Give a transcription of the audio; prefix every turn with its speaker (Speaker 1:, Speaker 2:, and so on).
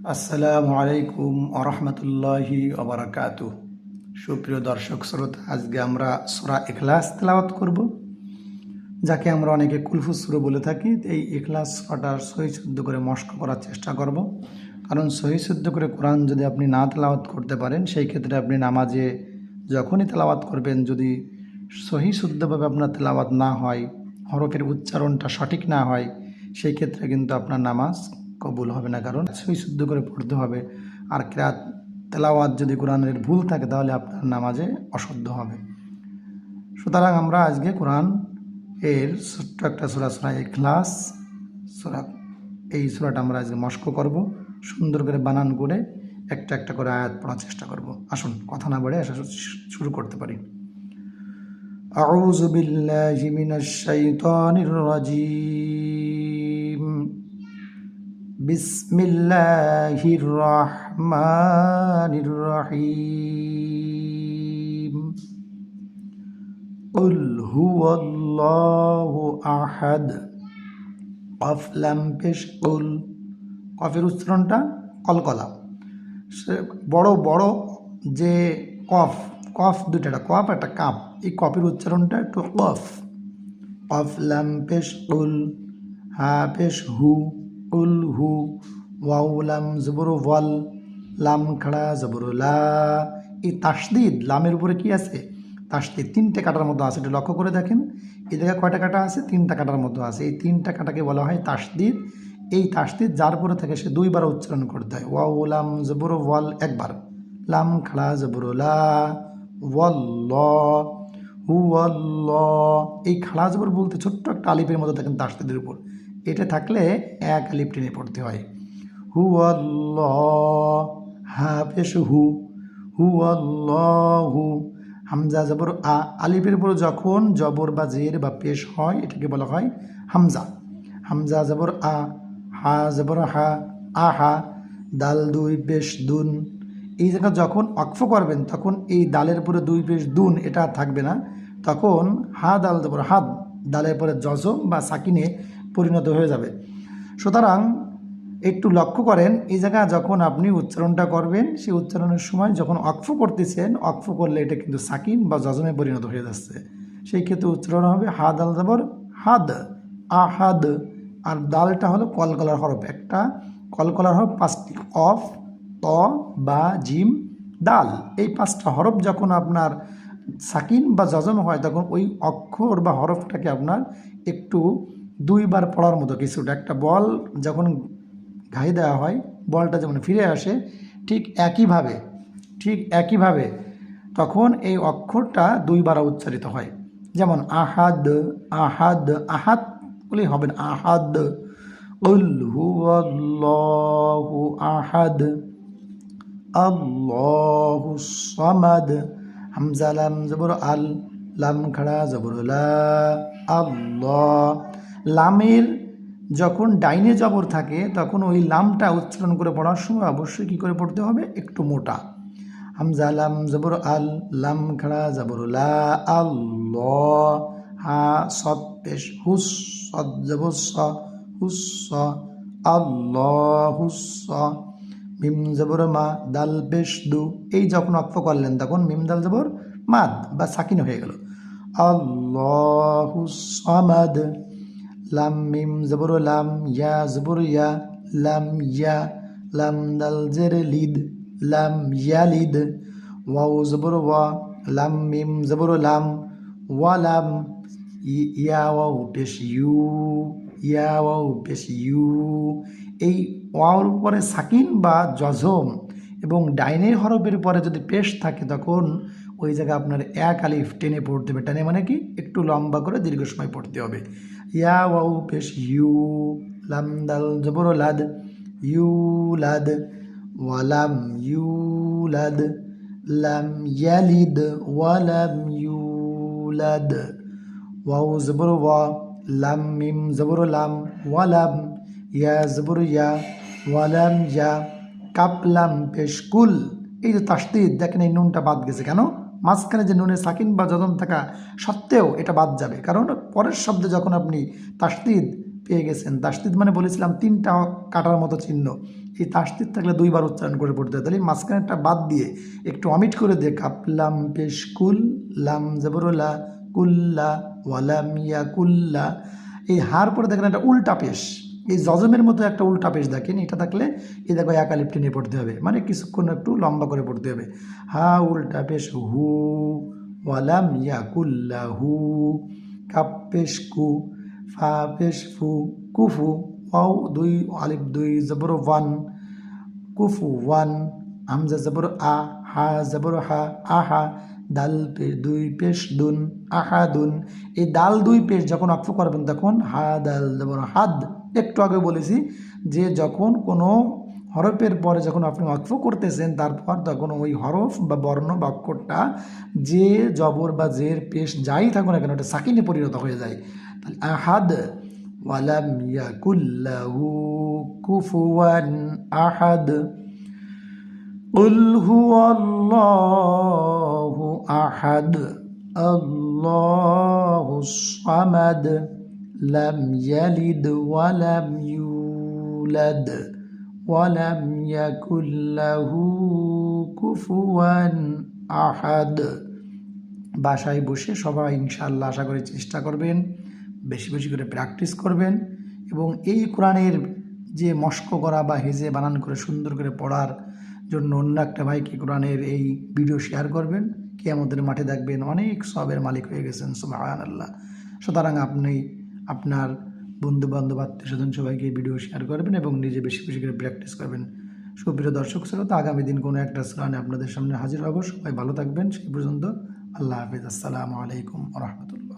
Speaker 1: আসসালামু আলাইকুম আরহামতুল্লাহি ওবারাকাতু। সুপ্রিয় দর্শক শ্রোতা, আজকে আমরা সূরা ইখলাস তেলাওয়াত করব, যাকে আমরা অনেকে কুলফুস সূরা বলে থাকি। এই ইখলাস সূরাটার সহি শুদ্ধ করে মশক করার চেষ্টা করব, কারণ সহি শুদ্ধ করে কোরআন যদি আপনি না তেলাওয়াত করতে পারেন, সেই ক্ষেত্রে আপনি নামাজে যখনই তেলাওয়াত করবেন, যদি সহি শুদ্ধভাবে আপনার তেলাওয়াত না হয়, হরফের উচ্চারণটা সঠিক না হয়, সেই ক্ষেত্রে কিন্তু আপনার নামাজ কবুল হবে না, কারণ সহি শুদ্ধ করে পড়তে হবে। আর কিরাত তেলাওয়াত যদি কোরআনের ভুল থাকে, তাহলে আপনার নামাজে অশুদ্ধ হবে। সুতরাং আমরা আজকে কোরআন এর ছোট্ট একটা সূরা, সূরা ইখলাস সূরা, এই সূরাটা আমরা আজকে মশক করব। সুন্দর করে বানান করে একটা একটা করে আয়াত পড়ার চেষ্টা করব। আসুন কথা না বাড়ে শুরু করতে পারি। আউযু বিল্লাহি মিনাশ শাইতানির রাজিম। বিসমিল্লাহির রহমানির রহিম। কুল হুয়াল্লাহু আহাদ। কফ লাম পেশ কুল, কফের উচ্চারণটা কলকলা। বড় বড় যে কফ, কফ দুটো, একটা কফ একটা কাপ, এই কফের উচ্চারণটা একটু কফ। কফ লাম পেশ কুল, হা পেশ হু, কুল হু। ওয়াউ লাম জবর ওয়াল, লাম খাড়া জবর লা। এই তাসদিদ, লামের উপরে কি আছে? তাসদিদ। তিনটে কাটার মতো আছে, এটা লক্ষ্য করে দেখেন। এই জায়গায় কয়টা কাটা আছে? তিনটা কাটার মতো আছে। এই তিনটা কাটাকে বলা হয় তাসদিদ। এই তাসদিদ যার পরে থাকে সে দুইবার উচ্চারণ করতে হয়। ওয়াউ লাম জবর ওয়াল একবার, লাম খাড়া জবর লা, ওয়াল্ল হু অল্ল। এই খাড়া জবর বলতে ছোট্ট একটা আলিফের মতো থাকেন তাসদিদের উপর, এটা থাকলে এক আলিফ টেনে পড়তে হয়। হু অল্ল, হা পেশ হু, হু অল্লাহু। হামজা জবর আ, আলিফের উপর যখন জবর বা জের বা পেশ হয়, এটাকে বলা হয় হামজা। হামজা জবর আ, হা জবর হা, আহা। দাল দুই পেশ দুন। এই জায়গা যখন অক্ফ করবেন, তখন এই দালের পরে দুই পেশ দুন এটা থাকবে না, তখন হা দাল জবর হাদ, দালের পরে জজম বা সাকিনে পরিণত হয়ে যাবে। সুতরাং একটু লক্ষ্য করেন, এই জায়গা যখন আপনি উচ্চারণটা করবেন, সেই উচ্চারণের সময় যখন অক্ফ করতেছেন, অক্ফ করলে এটা কিন্তু সাকিন বা জজমে পরিণত হয়ে যাচ্ছে। সেই ক্ষেত্রে উচ্চারণ হবে হা দাল জবর হাদ, আহাদ। আর দালটা হলো কলকলার হরফ, একটা কলকলার হরফ, পাঁচটি কফ, ত, বা, জিম, দাল। এই পাঁচটা হরফ যখন আপনার সাকিন বা জজম হয়, তখন ওই অক্ষর বা হরফটাকে আপনার একটু দুইবার পড়ার মতো কিছুটা, একটা বল যখন ঘাই দেওয়া হয়, বলটা যেমন ফিরে আসে, ঠিক একইভাবে তখন এই অক্ষরটা দুইবার উচ্চারিত হয়। যেমন আহাদ, আহাদ, আহাদ বলেই হবে না, আহাদ। কুল হুয়াল্লাহু আহাদ, আল্লাহুস সামাদ। হামজা লাম জবর আল, লাম খাড়া জবর লা, আল্লাহ। লামের যখন ডাইনে জবর থাকে, তখন ওই লামটা উচ্চারণ করে পড়ার সময় অবশ্যই কী করে পড়তে হবে? একটু মোটা। হামজা লাম জবর আল, লাম খাড়া জবর লা, আল্লাহ। হা সদ পেশ হুস, সদ জবর স, হুস, আল্লাহুস। মিম জবর মা, দাল পেশ দু। এই যখন অক্ফ করলেন, তখন মিম দাল জবর মাদ বা সাকিন হয়ে গেল। আল্লাহুস সামাদ। লাম মিম জবর লাম, ইয়া জবর ইয়া, লাম ইয়া। লাম দাল জের লিদ, লাম ইয়ালিদ। ওয়াও জবর ওয়া, লাম মিম জবর লাম, ওয়ালাম। ইয়া ওয়াও পেশ ইউ, ইয়া ওয়াও পেশ ইউ। এই ওয়াওর পরে সাকিন বা জজম এবং ডাইনের হরফের পরে যদি পেশ থাকে, তখন ওই জায়গায় আপনার এক আলিফ টেনে পড়তে হবে। টেনে মানে কি? একটু লম্বা করে দীর্ঘ সময় পড়তে হবে। ইয়া ওয়াও পেশ ইউ, লাম দাল জবর লাদ, ইউলাদ। ওয়ালাম ইউলাদ, লাম ইয়ালিদ, ওয়ালাম ইউলাদ। ওয়াও জবর ওয়া, লাম মিম জবর লাম, ওয়ালাম। ইয়া জবর ইয়া, ওয়ালাম ইয়া। কাপ লাম পেশ কুল। এই যে তাসদিদ, দেখেন এই নুনটা বাদ গেছে কেন? মাঝখানে যে নুনে সাকিন বা জজম থাকা সত্ত্বেও এটা বাদ যাবে, কারণ পরের শব্দে যখন আপনি তাসদিদ পেয়ে গেছেন। তাসদিদ মানে বলেছিলাম 3টা কাটার মতো চিহ্ন, এই তাসদিদ থাকলে 2বার উচ্চারণ করে পড়তে হয়। তাহলে মাঝখানেরটা বাদ দিয়ে একটু অমিট করে দিয়ে কাপ লাম পেশ কুল, লাম জবরুল্লা, কুল্লা, ওয়ালাম ইয়াকুল্লা। এই হার পরে দেখেন একটা উল্টা পেশ, এই জজমের মতো একটা উল্টা পেশ দেখেন, এটা থাকলে এই দেখো একালিপ টেনে পড়তে হবে, মানে কিছুক্ষণ একটু লম্বা করে পড়তে হবে। হা উল্টা পেশ হু, ওয়ালাম ইয়াকুল্লা হু, কাপ পেশ কু, ফা পেশ ফু, কুফু, ওয়াও 2 আলিফ 2 জবর ওয়ান, কুফু ওয়ান, হামজা জবর আ, হা জবর হা, আহা, দাল 2 পেশ দুন, আহাদুন। এই দাল 2 পেশ যখন অক্ফ করবেন তখন হা দাল জবর হাদ। একটু আগে বলেছি যে যখন কোনো হরফের পরে যখন আপনি অক্ফ করতেছেন তারপর তখন ওই হরফ বা বর্ণ বা অক্ষরটা যে জবর বা জের পেশ যাই থাকুক না কেন ওটা সাকিনে পরিণত হয়ে যায়। তাহলে আহাদ, ওয়ালাম ইয়াকুল্লাহু কুফুয়ান আহাদ, قل هو الله أحد الله الصمد لم يلد ولم يولد ولم يكن له كفوا أحد। বাসায় বসে সবাই ইনশাআল্লাহ আশা করি চেষ্টা করবেন, বেশি বেশি করে প্র্যাকটিস করবেন এবং এই কোরআনের যে মস্ক করা বা হেজে বানান করে সুন্দর করে পড়ার জন্য অন্য একটা ভাইকে কোরআনের এই ভিডিও শেয়ার করবেন। কিয়ামতের মাঠে দেখবেন অনেক সবের মালিক হয়ে গেছেন, সুবহানাল্লাহ। সুতরাং আপনি আপনার বন্ধু বান্ধব আত্মীয় স্বজন সবাইকে ভিডিও শেয়ার করবেন এবং নিজে বেশি বেশি করে প্র্যাকটিস করবেন। সুপ্রিয় দর্শক শ্রোতা, আগামী দিন কোনো একটা কোরআনে আপনাদের সামনে হাজির হব। সবাই ভালো থাকবেন, সেই পর্যন্ত আল্লাহ হাফিজ। আসসালামু আলাইকুম ওয়া রাহমাতুল্লাহ।